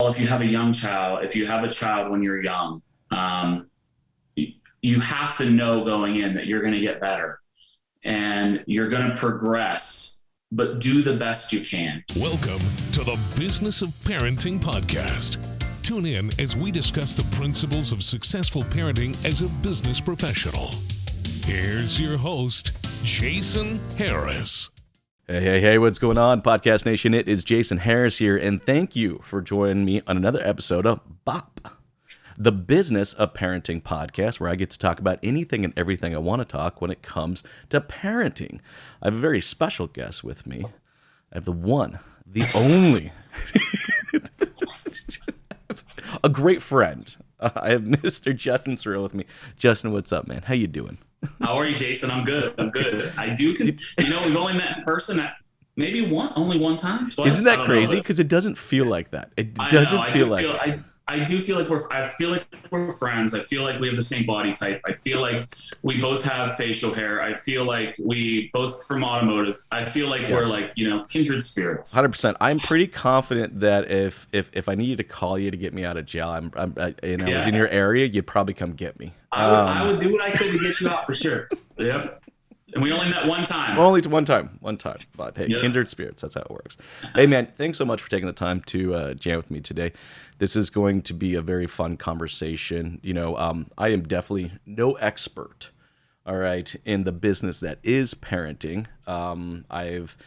if you have a young child, if you have a child when you're young, you have to know going in that you're going to get better and you're going to progress, but do the best you can. Welcome to the Business of Parenting podcast. Tune in as we discuss the principles of successful parenting as a business professional. Here's your host, Jason Harris. Hey, what's going on, Podcast Nation? It is Jason Harris here, and thank you for joining me on another episode of BOP, the Business of Parenting podcast, where I get to talk about anything and everything I want to talk when it comes to parenting. I have a very special guest with me. I have the one, the only, a great friend. I have Mr. Justin Searle with me. Justin, what's up, man? How you doing? How are you, Jason? I'm good. We've only met in person at maybe only one time. Twice. Isn't that crazy? Because it doesn't feel like that. It doesn't feel like that. I feel like we're friends. I feel like we have the same body type. I feel like we both have facial hair. I feel like we both from automotive. I feel like we're like, kindred spirits. 100%. I'm pretty confident that if I needed to call you to get me out of jail, I was in your area, you'd probably come get me. I would do what I could to get you out for sure. Yep. And we only met one time. Only one time. But hey, Kindred spirits. That's how it works. Hey, man, thanks so much for taking the time to jam with me today. This is going to be a very fun conversation. I am definitely no expert, all right, in the business that is parenting. I've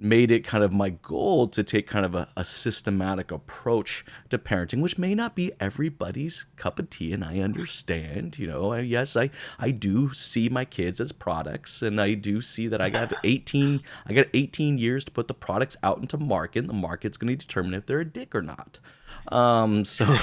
made it kind of my goal to take kind of a systematic approach to parenting, which may not be everybody's cup of tea, and I understand. Yes, I do see my kids as products, and I do see that I got 18 years to put the products out into market, and the market's going to determine if they're a dick or not. So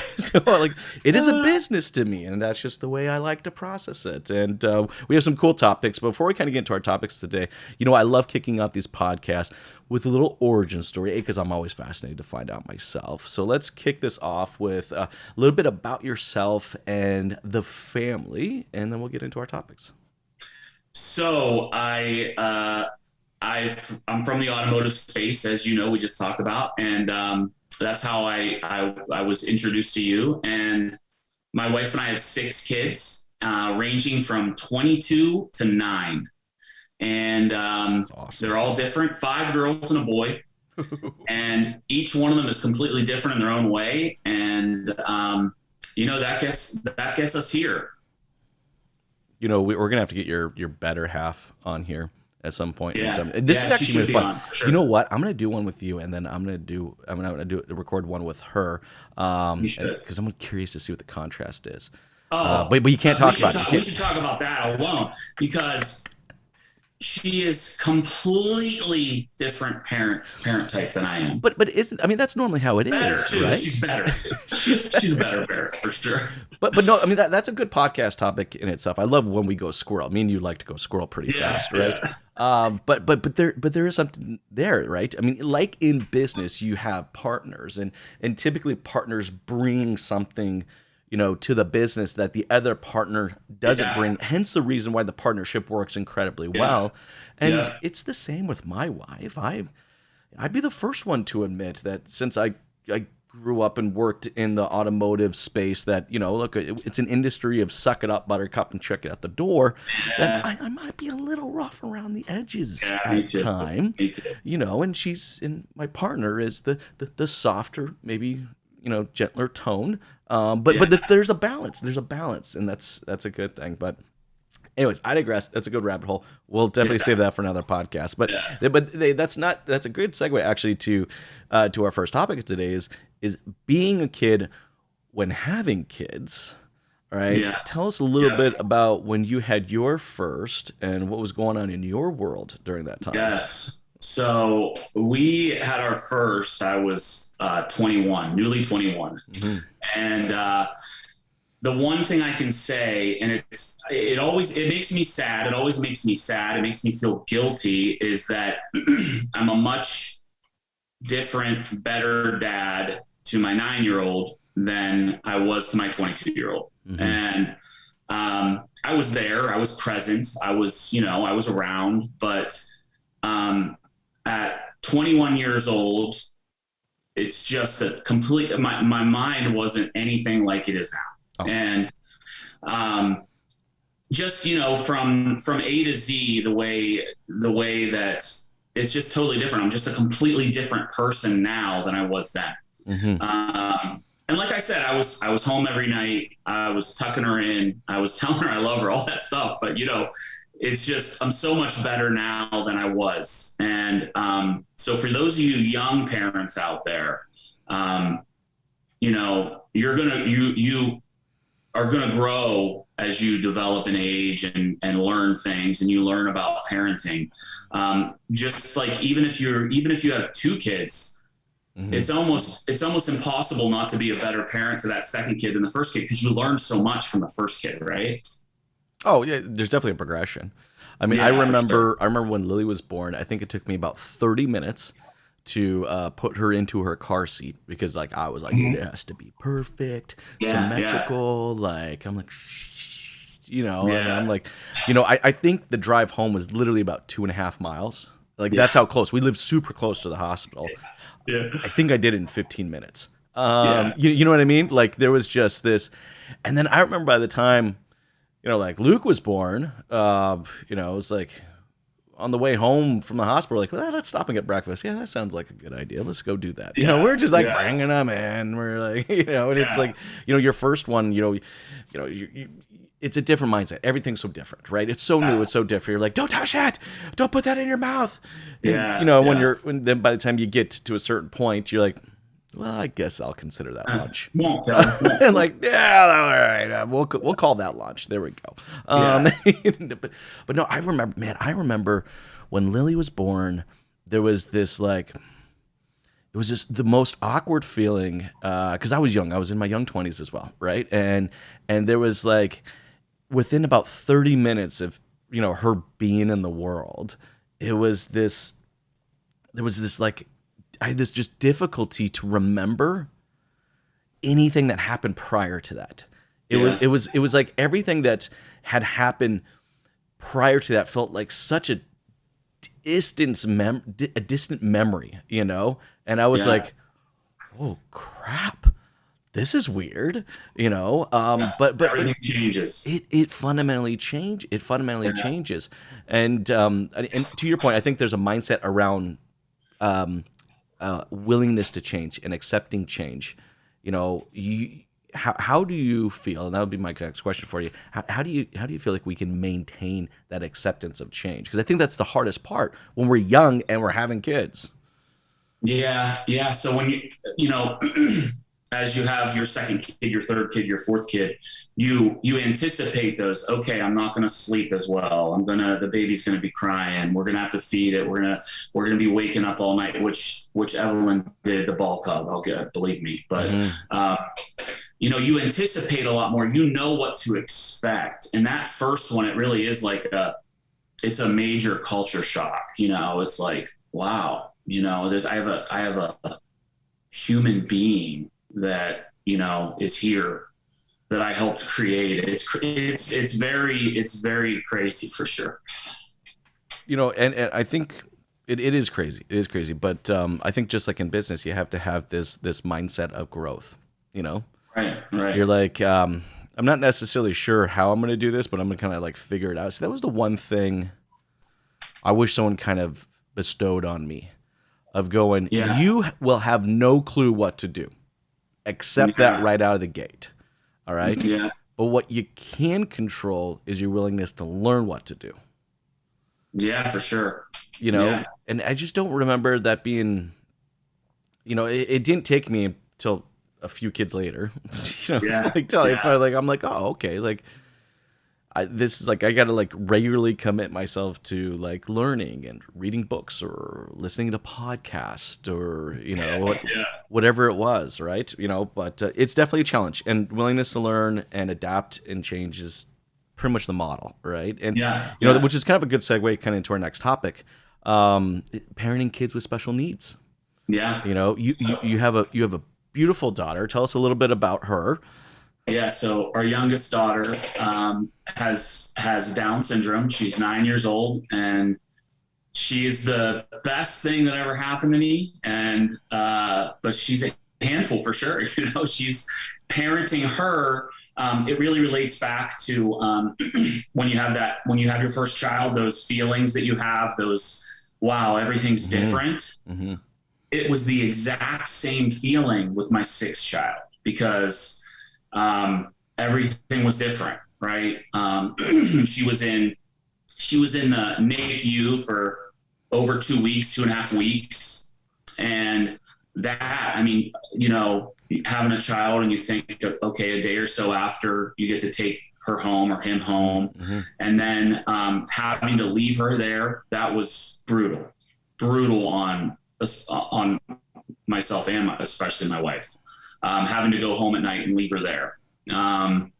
it is a business to me, and that's just the way I like to process it. And we have some cool topics. Before we kind of get into our topics today, I love kicking off these podcasts with a little origin story, because I'm always fascinated to find out myself. So let's kick this off with a little bit about yourself and the family, and then we'll get into our topics. So I'm from the automotive space, as you know, we just talked about, and that's how I was introduced to you. And my wife and I have 6 kids, ranging from 22 to 9. And awesome. They're all different, 5 girls and a boy. And each one of them is completely different in their own way. And, that gets us here. We're going to have to get your better half on here at some point. Yeah. This is actually really fun. Sure. You know what? I'm going to do one with you, and then I'm going to record one with her. Because I'm curious to see what the contrast is. But you can't talk about it. We should talk about that alone, because she is completely different parent type than I am. But that's normally how it is, too. Right? She's better too. She's a better parent for sure. But no, that's a good podcast topic in itself. I love when we go squirrel. Me and you like to go squirrel pretty fast, right? Yeah. But there is something there, right? I mean, like in business, you have partners, and typically partners bring something to the business that the other partner doesn't bring. Hence the reason why the partnership works incredibly well. And it's the same with my wife. I'd be the first one to admit that since I grew up and worked in the automotive space, that, look, it's an industry of suck it up, buttercup, and check it out the door, that I might be a little rough around the edges at time. Me too. And my partner is the softer, maybe, gentler tone. But there's a balance. And that's a good thing. But anyways, I digress. That's a good rabbit hole. We'll definitely save that for another podcast. But that's a good segue actually to our first topic today is being a kid when having kids. All right. Yeah. Tell us a little bit about when you had your first and what was going on in your world during that time. Yes. So we had our first, I was 21, newly 21. Mm-hmm. And the one thing I can say, and it makes me sad. It always makes me sad. It makes me feel guilty, is that I'm a much different, better dad to my 9-year-old than I was to my 22-year-old. Mm-hmm. And I was there, I was present, I was around, but at 21 years old, it's just a complete, my mind wasn't anything like it is now. Oh. And, just, from A to Z, the way that it's just totally different. I'm just a completely different person now than I was then. Mm-hmm. And like I said, I was home every night. I was tucking her in. I was telling her I love her, all that stuff. But, it's just, I'm so much better now than I was. And so for those of you young parents out there, you are going to grow as you develop in age and learn things, and you learn about parenting. Just like, even if you have two kids, mm-hmm. it's almost impossible not to be a better parent to that second kid than the first kid, because you learn so much from the first kid, right? Oh yeah, there's definitely a progression. I mean, I remember when Lily was born, I think it took me about 30 minutes to put her into her car seat, because I was like, mm-hmm. It has to be perfect, symmetrical. Yeah. Like, I'm like, and I'm like, I think the drive home was literally about 2.5 miles. Like, that's how close. We lived super close to the hospital. Yeah. I think I did it in 15 minutes. You know what I mean? Like, there was just this. And then I remember by the time, Luke was born, it was like, on the way home from the hospital, like, well, let's stop and get breakfast. Yeah, that sounds like a good idea. Let's go do that. We're just like bringing them in. We're like, and it's like, your first one, it's a different mindset. Everything's so different, right? It's so new. It's so different. You're like, don't touch that. Don't put that in your mouth. And, when then by the time you get to a certain point, you're like, well, I guess I'll consider that lunch. And like, all right, we'll call that lunch. There we go. But no, I remember when Lily was born, there was this it was just the most awkward feeling, because I was young. I was in my young 20s as well, right? And there was within about 30 minutes of her being in the world, there was this I had this just difficulty to remember anything that happened prior to that. It was like everything that had happened prior to that felt like such a distant memory, And I was like, "Oh crap, this is weird," But everything changes. It fundamentally changes. It fundamentally changes, and to your point, I think there's a mindset around willingness to change and accepting change. How do you feel? And that would be my next question for you. How do you feel like we can maintain that acceptance of change? Because I think that's the hardest part when we're young and we're having kids. Yeah. So when as you have your second kid, your third kid, your fourth kid, you anticipate those. Okay, I'm not going to sleep as well. The baby's going to be crying. We're going to have to feed it. We're going to be waking up all night, which Evelyn did the bulk of. Believe me. But you anticipate a lot more. You know what to expect. And that first one, it really is it's a major culture shock. It's like, wow. I have a human being that is here, that I helped create. It's very crazy for sure. And I think it is crazy. It is crazy, but I think just like in business, you have to have this mindset of growth. Right. You're like, I'm not necessarily sure how I'm going to do this, but I'm going to kind of figure it out. So that was the one thing I wish someone kind of bestowed on me, of going, you will have no clue what to do. Accept that right out of the gate. All right? Yeah. But what you can control is your willingness to learn what to do. Yeah, for sure. And I just don't remember that being, it didn't take me until a few kids later. I'm like, oh, okay. I got to regularly commit myself to learning and reading books or listening to podcasts or whatever it was, right? But it's definitely a challenge, and willingness to learn and adapt and change is pretty much the model, right? And which is kind of a good segue kind of into our next topic, parenting kids with special needs. Yeah. You have a beautiful daughter. Tell us a little bit about her. Yeah, so our youngest daughter has Down syndrome. She's 9 years old, and she is the best thing that ever happened to me. And, but she's a handful for sure. You know, she's parenting her. It really relates back to when you have your first child, those feelings that you have, wow, everything's different. Mm-hmm. It was the exact same feeling with my sixth child because everything was different, right? She was in the NICU for over 2 weeks, 2.5 weeks. And that, I mean, you know, having a child and you think, okay, a day or so after you get to take her home or him home. Mm-hmm. And then having to leave her there, that was brutal on myself and especially my wife, having to go home at night and leave her there. And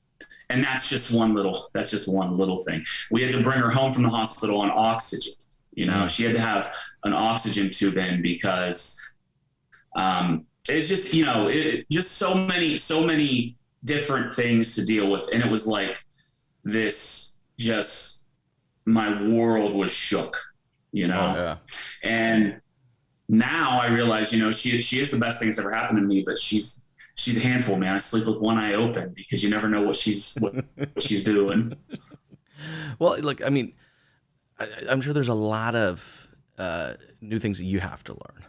that's just one little thing. We had to bring her home from the hospital on oxygen. You know, mm-hmm. She had to have an oxygen tube in because it's just, you know, just so many different things to deal with. And it was like my world was shook, you know? Oh, yeah. And now I realize, you know, she is the best thing that's ever happened to me, but she's a handful, man. I sleep with one eye open because you never know what she's doing. Well, look, I mean, I'm sure there's a lot of new things that you have to learn,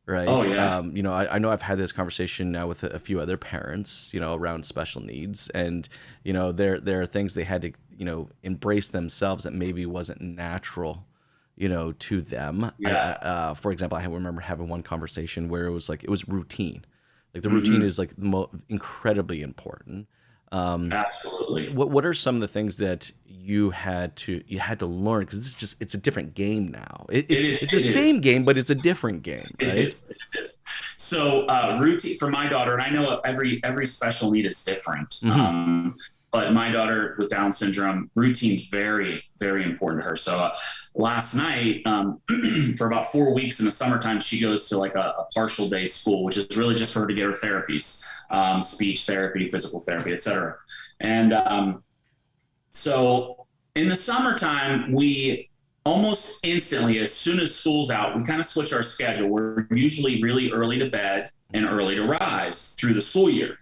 right? Oh, yeah. You know, I know I've had this conversation now with a few other parents, you know, around special needs, and you know, there are things they had to, you know, embrace themselves that maybe wasn't natural, you know, to them. Yeah. For example, I remember having one conversation where it was routine. Like the routine mm-hmm. is like incredibly important. Absolutely. What are some of the things that you had to learn? Because it's a different game now. It's the same game, but it's a different game. Right? It is. So routine for my daughter, and I know every special need is different. Mm-hmm. But my daughter with Down syndrome, routine's very, very important to her. So last night, for about 4 weeks in the summertime, she goes to like a partial day school, which is really just for her to get her therapies, speech therapy, physical therapy, et cetera. And so in the summertime, we almost instantly, as soon as school's out, we kind of switch our schedule. We're usually really early to bed and early to rise through the school year.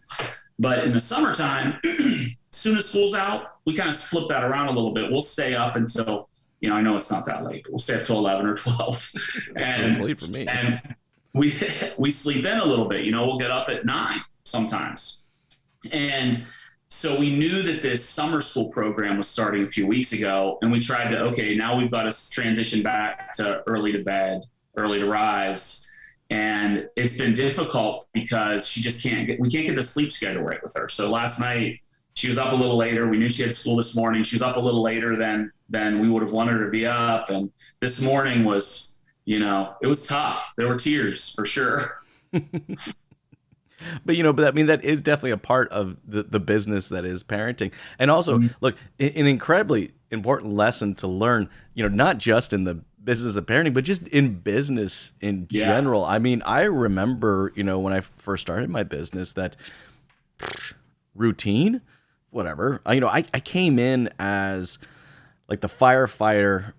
But in the summertime, as soon as school's out, we kind of flip that around a little bit. We'll stay up until, you know, I know it's not that late, but we'll stay up till 11 or 12. That's late for me. And we sleep in a little bit. You know, we'll get up at 9 sometimes. And so we knew that this summer school program was starting a few weeks ago, and we tried to, okay, now we've got to transition back to early to bed, early to rise. And it's been difficult because we can't get the sleep schedule right with her. So last night she was up a little later. We knew she had school this morning. She was up a little later than we would have wanted her to be up. And this morning was, you know, it was tough. There were tears for sure. But I mean, that is definitely a part of the business that is parenting. And also, mm-hmm. Look, an incredibly important lesson to learn, you know, not just in the business of parenting, but just in business in general. I mean, I remember, you know, when I first started my business, that routine, whatever. I came in as like the firefighter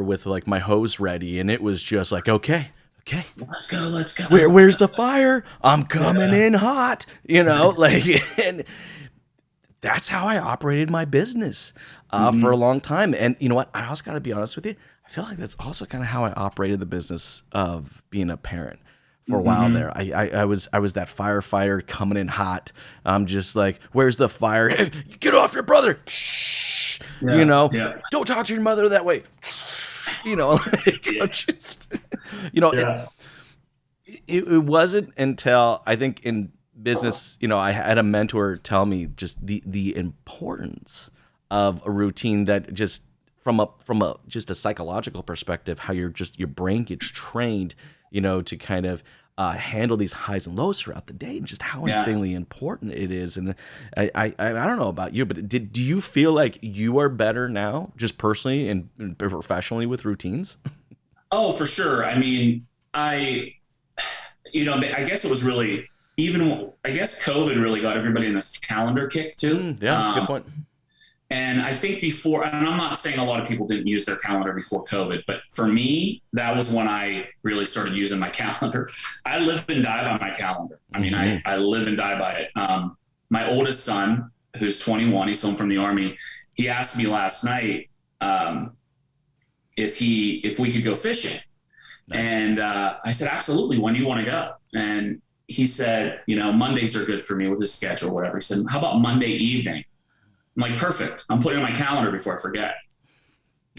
with like my hose ready, and it was just like, okay, let's go. Where's the fire? I'm coming in hot, you know, like, and that's how I operated my business for a long time. And you know what? I also got to be honest with you. I feel like that's also kind of how I operated the business of being a parent for a while there. I was that firefighter coming in hot. I'm just like, where's the fire? Hey, get off your brother. You know, don't talk to your mother that way. You know, like, it wasn't until I think in business, you know, I had a mentor tell me just the importance of a routine, that just from a just a psychological perspective, how your brain gets trained, you know, to kind of handle these highs and lows throughout the day, and just how insanely important it is. And I don't know about you, but do you feel like you are better now, just personally and professionally, with routines? Oh, for sure. I mean, I guess it was really, I guess COVID really got everybody in this calendar kick too. Yeah, that's a good point. And I think before, and I'm not saying a lot of people didn't use their calendar before COVID, but for me, that was when I really started using my calendar. I live and die by my calendar. I mean, I live and die by it. My oldest son, who's 21, he's home from the Army. He asked me last night if we could go fishing. Nice. And I said, absolutely. When do you want to go? And he said, Mondays are good for me with his schedule, whatever. He said, how about Monday evening? I'm like, perfect. I'm putting it on my calendar before I forget.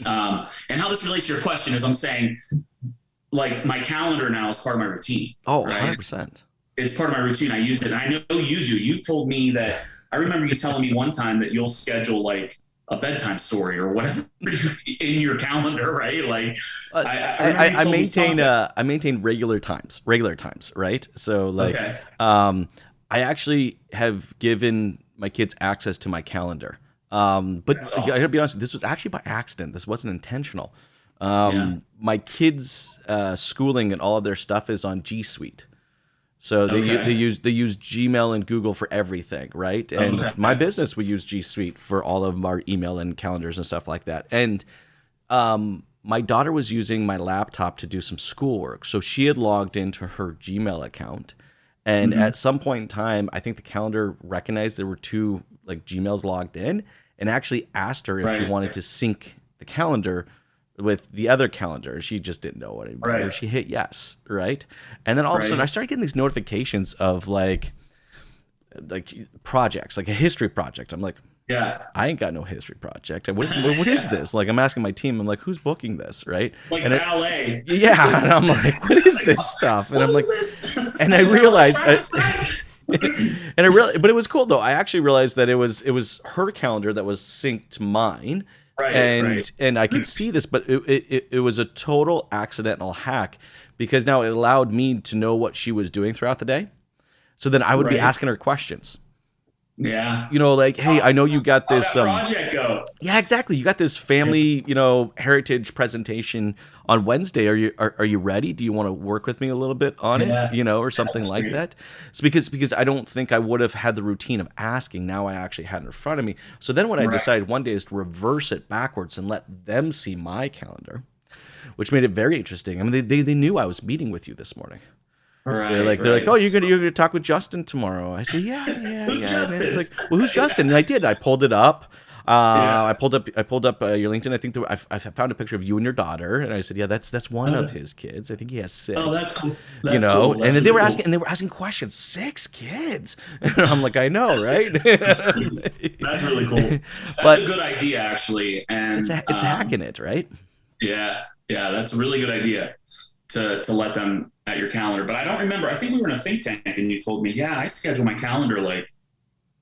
And how this relates to your question is I'm saying, like, my calendar now is part of my routine. Oh, right? 100%. It's part of my routine. I use it. And I know you do. You've told me that. I remember you telling me one time that you'll schedule like a bedtime story or whatever in your calendar, right? Like I maintain regular times, right? So like, okay. I actually have given my kids access to my calendar. But awesome. I gotta be honest, this was actually by accident. This wasn't intentional. My kids' schooling and all of their stuff is on G Suite. So they use Gmail and Google for everything, right? And my business, we use G Suite for all of our email and calendars and stuff like that. And my daughter was using my laptop to do some schoolwork. So she had logged into her Gmail account. And at some point in time, I think the calendar recognized there were two like Gmails logged in and actually asked her if she wanted to sync the calendar with the other calendar. She just didn't know what it was. She hit yes, right? And then all of a sudden I started getting these notifications of like projects, like a history project. I'm like, I ain't got no history project. What is this? Like, I'm asking my team, I'm like, who's booking this, right? Like and ballet. And I'm like, what is this stuff? And I'm like, and I realized, but it was cool though. I actually realized that it was her calendar that was synced to mine. And I could see this, but it was a total accidental hack because now it allowed me to know what she was doing throughout the day. So then I would be asking her questions. Yeah. Like, hey, I know you got this project go. Yeah, exactly. You got this family, heritage presentation on Wednesday. Are you ready? Do you want to work with me a little bit on it? Or something like that. So because I don't think I would have had the routine of asking. Now I actually had it in front of me. So then what I decided one day is to reverse it backwards and let them see my calendar, which made it very interesting. I mean, they knew I was meeting with you this morning. They're like, oh, you're gonna talk with Justin tomorrow. I said, yeah. Who's Justin? It's like, well, who's Justin? And I did. I pulled it up. I pulled up your LinkedIn. I think I found a picture of you and your daughter, and I said, yeah, that's one of his kids. I think he has 6. Oh, that's cool. That's cool. And then they were asking questions. 6 kids. And I'm like, I know, right? That's really cool. That's a good idea, actually. And it's hacking it, right? Yeah, that's a really good idea to let them at your calendar. But I don't remember. I think we were in a think tank and you told me, I schedule my calendar like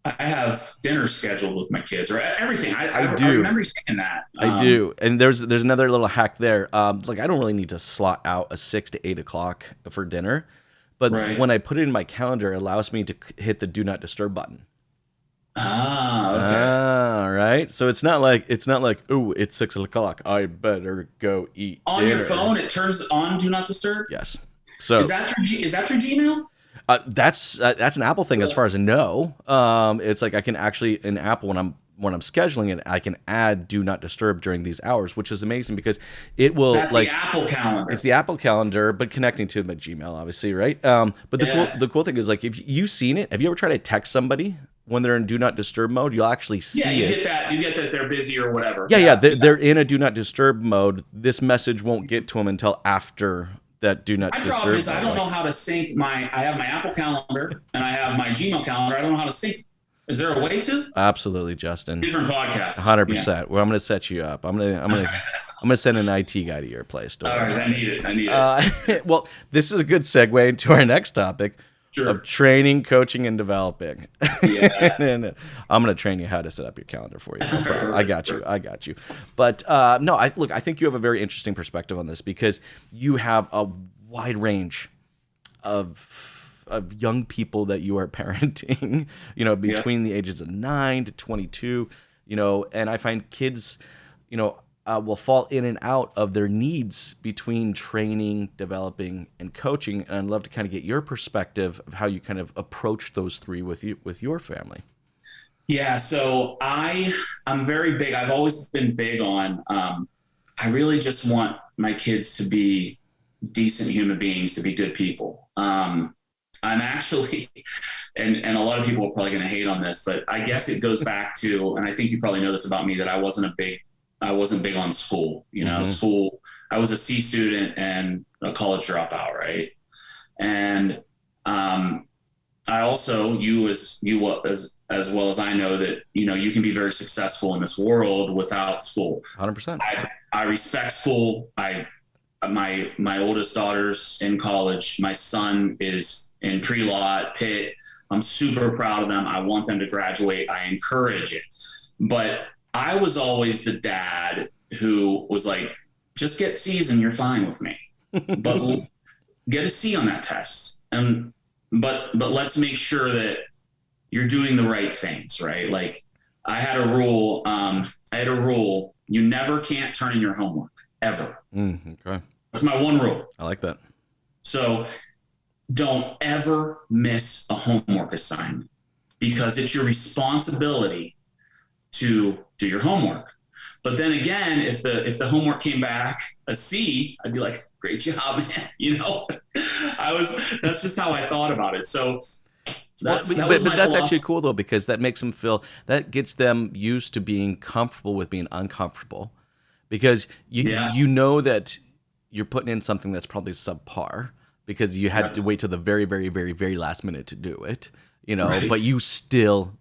I have dinner scheduled with my kids or everything. I do. I remember saying that. I do. And there's another little hack there. Like I don't really need to slot out a 6 to 8 o'clock for dinner, but when I put it in my calendar, it allows me to hit the do not disturb button. Okay. Right. So it's not like, oh, it's 6 o'clock. I better go eat on dinner. Your phone. It turns on do not disturb. Yes. So is that through Gmail? That's an Apple thing as far as I know. It's like I can actually in Apple when I'm scheduling it, I can add do not disturb during these hours, which is amazing because it will That's the Apple calendar. It's the Apple calendar, but connecting to my Gmail, obviously, right? But the cool thing is like if you've seen it, have you ever tried to text somebody when they're in do not disturb mode? You'll actually see it. You get that they're busy or whatever. Yeah. They're in a do not disturb mode. This message won't get to them until after that do not disturb. My problem is I don't know how to sync I have my Apple calendar and I have my Gmail calendar. I don't know how to sync. Is there a way to? Absolutely, Justin. Different podcasts. 100%. Yeah. Well, I'm going to set you up. I'm going to send an IT guy to your place. All right, I need it. Well, this is a good segue into our next topic of training, coaching, and developing. Yeah. And I'm going to train you how to set up your calendar for you. No problem. I got you. But no, I think you have a very interesting perspective on this because you have a wide range of young people that you are parenting, between the ages of 9 to 22, and I find kids, will fall in and out of their needs between training, developing, and coaching. And I'd love to kind of get your perspective of how you kind of approach those three with your family. Yeah. So I'm very big. I've always been big on, I really just want my kids to be decent human beings, to be good people. I'm actually, and a lot of people are probably going to hate on this, but I guess it goes back to, and I think you probably know this about me, that I wasn't big on school, school. I was a C student and a college dropout. Right. And, I also, as well as I know that, you can be very successful in this world without school. 100%. I respect school. My oldest daughter's in college. My son is in pre-law at Pitt. I'm super proud of them. I want them to graduate. I encourage it. But I was always the dad who was like, just get C's and you're fine with me. But get a C on that test. But let's make sure that you're doing the right things, right? Like I had a rule. You never can't turn in your homework ever. Okay. That's my one rule. I like that. So don't ever miss a homework assignment, because it's your responsibility to do your homework. But then again, if the homework came back a C, I'd be like, great job, man. That's just how I thought about it. So that's actually cool though, because that makes them that gets them used to being comfortable with being uncomfortable, because you know that you're putting in something that's probably subpar because you had to wait till the very, very, very, very last minute to do it, right. But you still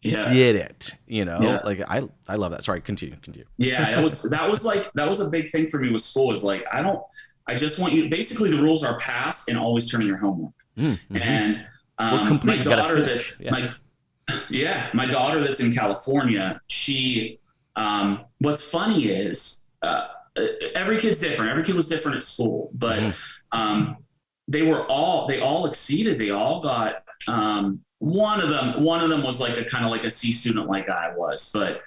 did it, like I love that. Sorry, continue. Yeah, that was a big thing for me with school, is like, I just want you, basically the rules are pass and always turn in your homework. Mm-hmm. And my daughter my daughter that's in California, she, what's funny is, every kid's different. Every kid was different at school, but, they all exceeded. They all got, one of them was like a kind of like a C student like I was, but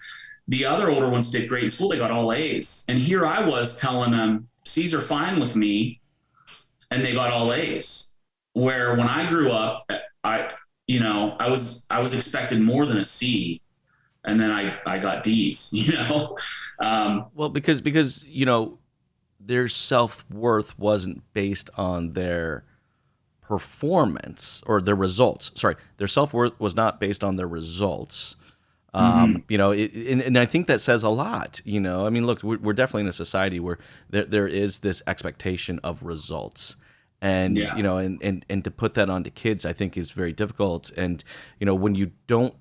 the other older ones did great in school. They got all A's. And here I was telling them C's are fine with me, and they got all A's. Where when I grew up, I was expected more than a C, and then I got D's, Well, because their self-worth wasn't based on their performance or their results. Sorry, their self-worth was not based on their results. And I think that says a lot. I mean, look, we're definitely in a society where there is this expectation of results, and and to put that onto kids, I think is very difficult. And when you don't,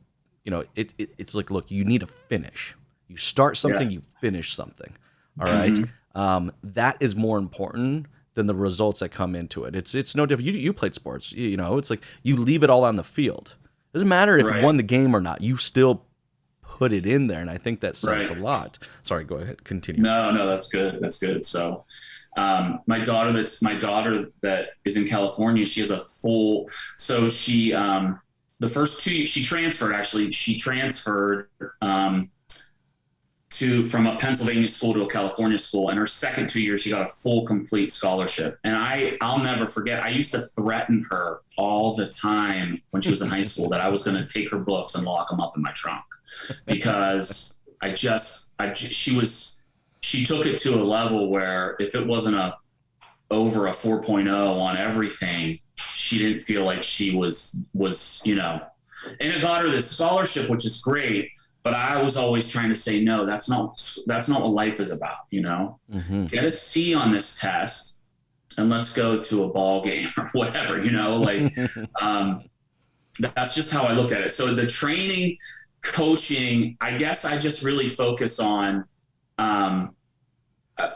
it's like, look, you need to finish. You start something, you finish something. All right, that is more important than the results that come into it. It's no different. You played sports, it's like you leave it all on the field. It doesn't matter if you won the game or not. You still put it in there, and I think that says a lot. Sorry, go ahead, continue. No, that's good. That's good. So, my daughter that is in California, she has a full. So she, the first 2 years she transferred from a Pennsylvania school to a California school, and her second 2 years she got a full complete scholarship. And I'll never forget, I used to threaten her all the time when she was in high school that I was going to take her books and lock them up in my trunk, because she took it to a level where if it wasn't over a 4.0 on everything, she didn't feel like she was and it got her this scholarship, which is great. But I was always trying to say, no, that's not what life is about. Get a C on this test and let's go to a ball game or whatever, that's just how I looked at it. So the training, coaching, I guess I just really focus on,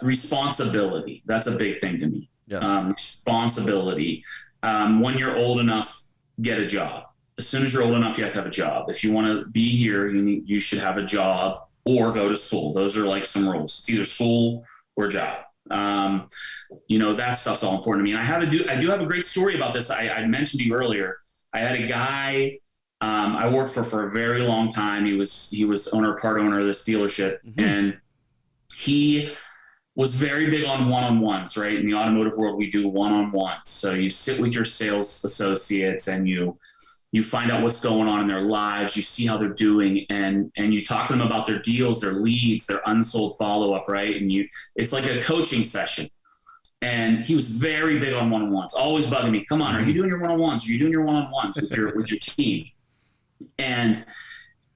responsibility. That's a big thing to me. Yes. Responsibility. When you're old enough, get a job. As soon as you're old enough, you have to have a job. If you want to be here, you should have a job or go to school. Those are like some rules. It's either school or job. That stuff's all important to me. And I do have a great story about this. I mentioned to you earlier. I had a guy I worked for a very long time. He was part owner of this dealership, and he was very big on one-on-ones, right? In the automotive world, we do one-on-ones. So you sit with your sales associates and you you find out what's going on in their lives, you see how they're doing, and you talk to them about their deals, their leads, their unsold follow-up, right? And it's like a coaching session. And he was very big on one-on-ones, always bugging me. Come on, are you doing your one-on-ones? Are you doing your one-on-ones with your team? And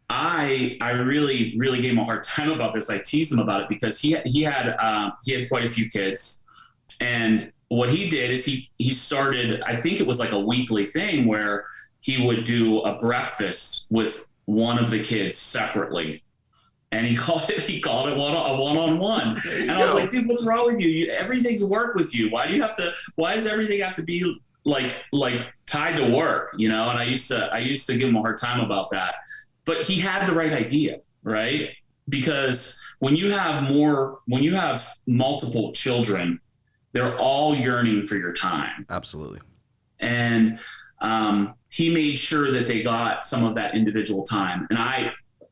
I really, really gave him a hard time about this. I teased him about it because he had quite a few kids. And what he did is he started, I think it was like a weekly thing where he would do a breakfast with one of the kids separately. And he called it a one-on-one. And I was like, dude, what's wrong with you? Everything's work with you. Why does everything have to be like tied to work, you know? And I used to give him a hard time about that, but he had the right idea, right? Because when you have multiple children, they're all yearning for your time. Absolutely. And he made sure that they got some of that individual time. And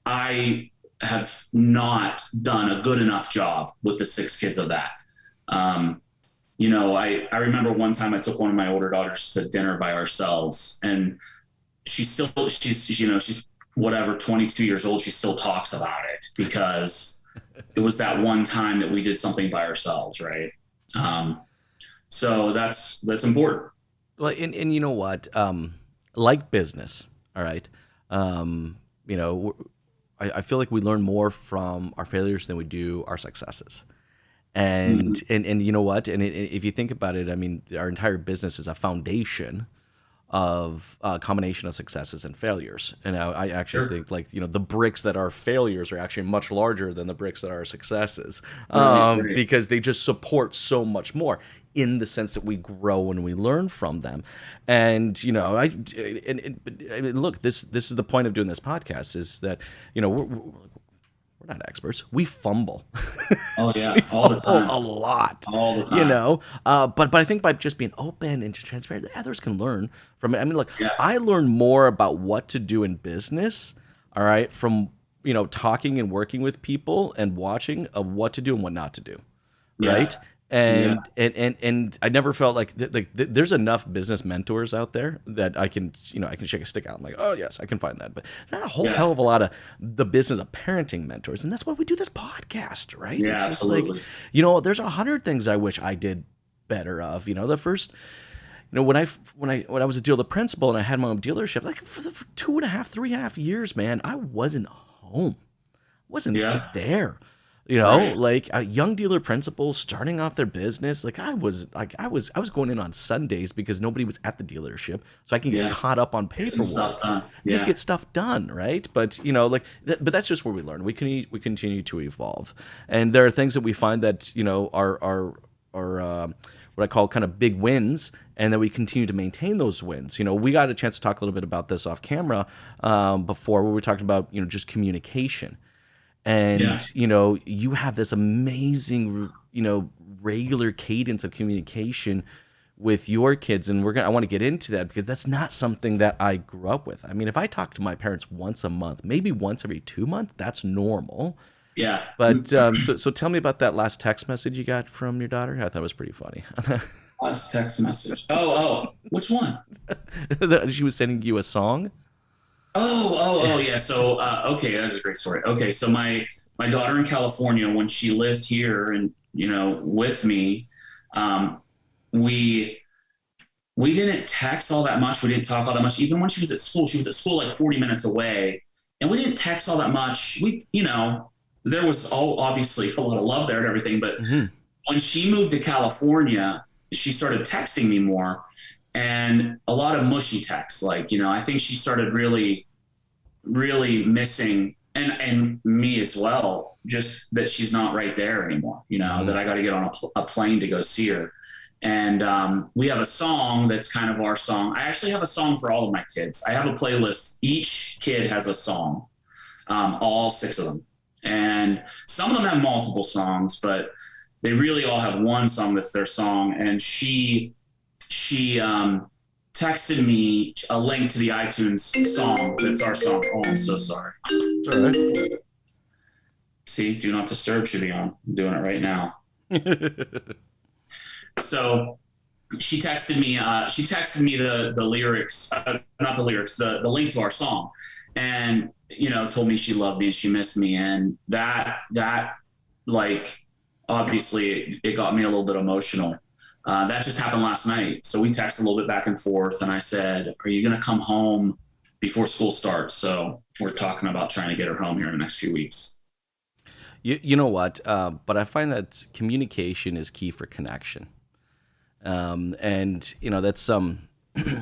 I have not done a good enough job with the 6 kids of that. You know, I remember one time I took one of my older daughters to dinner by ourselves, and she's whatever, 22 years old. She still talks about it because it was that one time that we did something by ourselves. Right. So that's important. Well, and you know what, like business. All right. You know, I feel like we learn more from our failures than we do our successes. And you know what? And if you think about it, I mean, our entire business is a foundation of a combination of successes and failures. And I actually think, like, you know, the bricks that are failures are actually much larger than the bricks that are successes, right. Because they just support so much more in the sense that we grow and we learn from them. And, you know, I mean, look, this is the point of doing this podcast, is that, you know, we're not experts. We fumble. Oh yeah, we all the time. A lot. All the time. You know, but I think by just being open and transparent, others can learn from it. I mean, look, I learn more about what to do in business, all right, from, you know, talking and working with people and watching of what to do and what not to do, right? And I never felt like there's enough business mentors out there that I can shake a stick out. I'm like, oh yes, I can find that. But not a whole hell of a lot of the business of parenting mentors, and that's why we do this podcast, right? Yeah, it's just absolutely. like, you know, there's 100 things I wish I did better of. You know, the first, you know, when I was a dealer principal and I had my own dealership, like for 3.5 years, man, I wasn't home, wasn't there. You know, right. Like a young dealer principal starting off their business. Like I was going in on Sundays because nobody was at the dealership, so I can get caught up on paperwork, just get stuff done, right? But you know, like, but that's just where we learn. We continue to evolve, and there are things that we find that, you know, are what I call kind of big wins, and then we continue to maintain those wins. You know, we got a chance to talk a little bit about this off camera before, where we were talking about, you know, just communication. And, you know, you have this amazing, you know, regular cadence of communication with your kids. And I want to get into that because that's not something that I grew up with. I mean, if I talk to my parents once a month, maybe once every 2 months, that's normal. Yeah. But so tell me about that last text message you got from your daughter. I thought it was pretty funny. Last text message. Oh, which one? She was sending you a song. Oh, yeah. So, okay, that's a great story. Okay, so my daughter in California, when she lived here and, you know, with me, we didn't text all that much. We didn't talk all that much. Even when she was at school like 40 minutes away, and we didn't text all that much. You know, there was obviously a lot of love there and everything, but when she moved to California, she started texting me more. And a lot of mushy texts, like, you know, I think she started really, really missing, and me as well, just that she's not right there anymore, you know, that I got to get on a plane to go see her. And we have a song that's kind of our song. I actually have a song for all of my kids. I have a playlist. Each kid has a song, all 6 of them. And some of them have multiple songs, but they really all have one song that's their song. And she texted me a link to the iTunes song that's our song. Oh, I'm so sorry. It's all right. See, do not disturb should be on. I'm doing it right now. So she texted me. She texted me the lyrics, not the lyrics, the link to our song, and told me she loved me and she missed me, and that like obviously it got me a little bit emotional. That just happened last night. So we texted a little bit back and forth, and I said, "Are you going to come home before school starts?" So we're talking about trying to get her home here in the next few weeks. You know what? But I find that communication is key for connection. And that's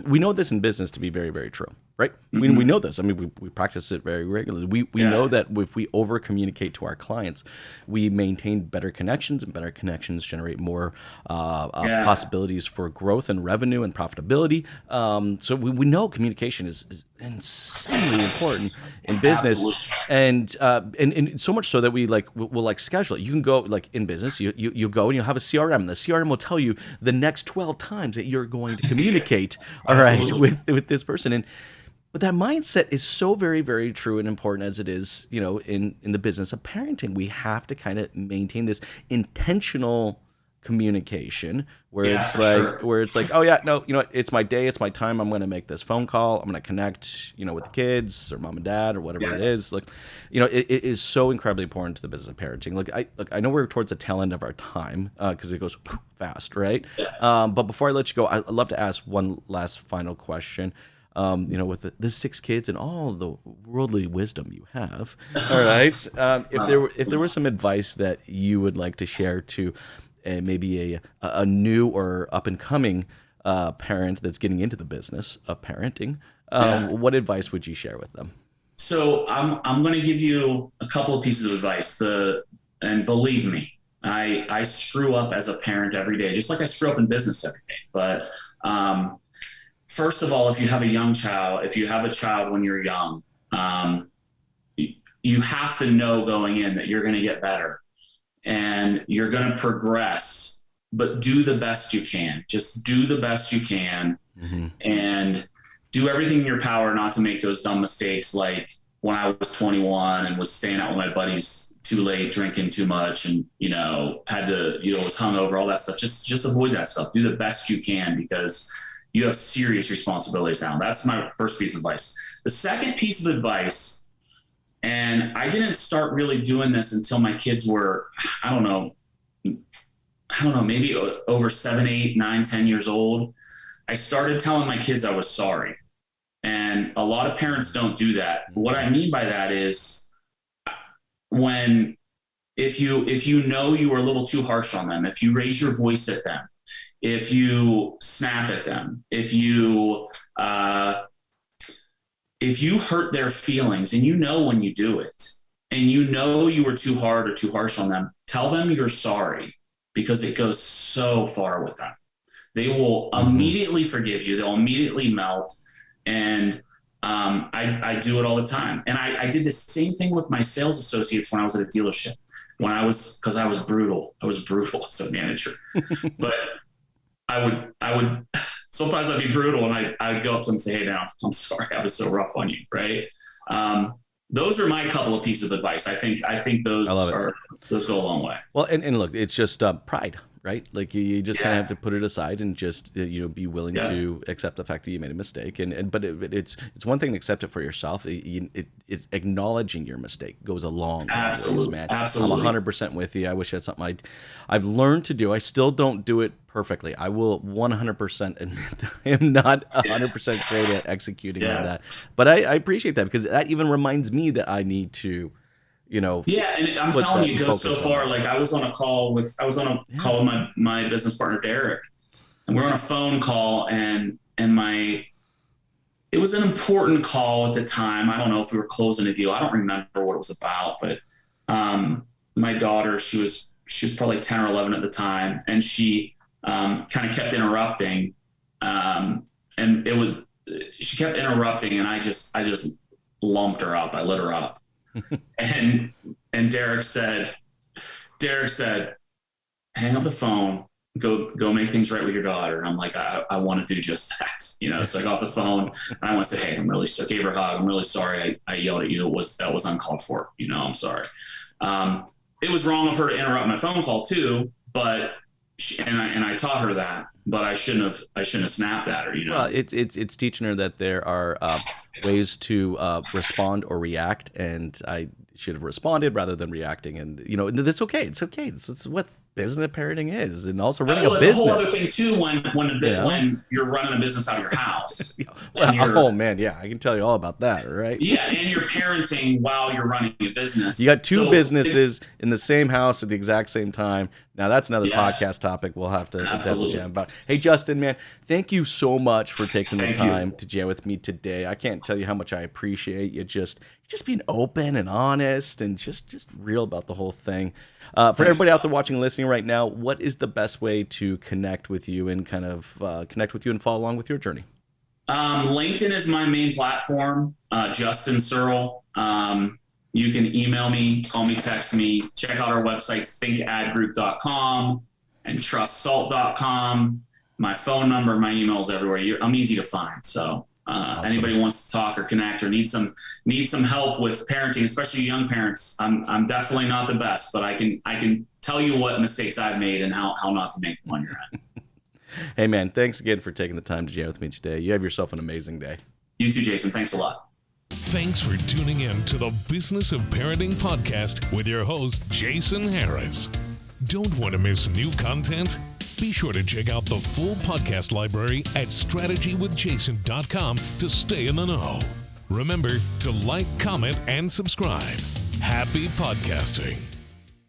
we know this in business to be very, very true, right? Mm-hmm. We know this. I mean, we practice it very regularly. We know that if we over communicate to our clients, we maintain better connections, and better connections generate more possibilities for growth and revenue and profitability. So we know communication is insanely important in business. and so much so that we'll schedule it. You can go in business, you go and you'll have a CRM, and the CRM will tell you the next 12 times that you're going to communicate all right with this person. But that mindset is so very, very true and important as it is, in the business of parenting. We have to kind of maintain this intentional communication where it's like, oh yeah, no, it's my day, it's my time. I'm going to make this phone call. I'm going to connect, with the kids or mom and dad or whatever it is. It is so incredibly important to the business of parenting. I know we're towards the tail end of our time because it goes fast, right? But before I let you go, I'd love to ask one last final question. With the 6 kids and all the worldly wisdom you have, all right. If there was some advice that you would like to share to maybe a new or up and coming parent that's getting into the business of parenting, what advice would you share with them? So I'm going to give you a couple of pieces of advice. And believe me, I screw up as a parent every day, just like I screw up in business every day. But first of all, if you have a child when you're young, you have to know going in that you're going to get better and you're going to progress, but do the best you can. Just do the best you can, and do everything in your power not to make those dumb mistakes. Like when I was 21 and was staying out with my buddies too late, drinking too much, and, had to, was hungover, all that stuff. Just avoid that stuff. Do the best you can, because you have serious responsibilities now. That's my first piece of advice. The second piece of advice, and I didn't start really doing this until my kids were, I don't know, maybe over 7, 8, 9, 10 years old. I started telling my kids I was sorry. And a lot of parents don't do that. What I mean by that is if you know you were a little too harsh on them, if you raise your voice at them, if you snap at them, if you hurt their feelings, and when you do it, and you were too hard or too harsh on them, tell them you're sorry, because it goes so far with them. They will immediately forgive you. They'll immediately melt. And I do it all the time. And I did the same thing with my sales associates when I was at a dealership. Because I was brutal. I was brutal as a manager. But I would sometimes I'd be brutal, and I'd go up to them and say, "Hey, man, I'm sorry, I was so rough on you." Right? Those are my couple of pieces of advice. I think those go a long way. Well, and look, it's just pride, right? Like you just kind of have to put it aside and just be willing to accept the fact that you made a mistake. But it's one thing to accept it for yourself. It's acknowledging your mistake goes a long ways, man. Absolutely. I'm 100% with you. I wish that's something I've learned to do. I still don't do it perfectly. I will 100% admit that I am not 100% great at executing on that. But I appreciate that, because that even reminds me that I need to, and I'm telling you, it goes so far. Like I was on a call with my business partner Derek, and we're on a phone call, and it was an important call at the time. I don't know if we were closing a deal. I don't remember what it was about, but my daughter, she was probably 10 or 11 at the time, and she kind of kept interrupting, and she kept interrupting, and I just lumped her up. I lit her up. and Derek said, "Hang up the phone, go make things right with your daughter." And I'm like, I want to do just that, So I got off the phone, and I went to say, "Hey, I'm really sorry." Gave her a hug. "I'm really sorry. I yelled at you. That was uncalled for. I'm sorry." It was wrong of her to interrupt my phone call too, but and I taught her that, but I shouldn't have snapped at her, Well, it's teaching her that there are ways to respond or react, and I should have responded rather than reacting. And that's okay. It's okay. It's what business parenting is, and also running a business. It's a whole other thing too when you're running a business out of your house. Oh man, yeah, I can tell you all about that, right? Yeah, and you're parenting while you're running a business. You got two businesses in the same house at the exact same time. Now that's another podcast topic we'll have to jam about. Hey Justin, man, thank you so much for taking the time to jam with me today. I can't tell you how much I appreciate you just being open and honest and just real about the whole thing. For everybody out there watching and listening right now, what is the best way to connect with you and kind of follow along with your journey? LinkedIn is my main platform. Justin Searle. You can email me, call me, text me. Check out our websites, thinkadgroup.com and trustsalt.com. My phone number, my email's everywhere. I'm easy to find. So awesome. Anybody wants to talk or connect or need some help with parenting, especially young parents, I'm definitely not the best, but I can tell you what mistakes I've made and how not to make them on your end. Hey man, thanks again for taking the time to jam with me today. You have yourself an amazing day. You too, Jason. Thanks a lot. Thanks for tuning in to the Business of Parenting podcast with your host, Jason Harris. Don't want to miss new content? Be sure to check out the full podcast library at strategywithjason.com to stay in the know. Remember to like, comment, and subscribe. Happy podcasting.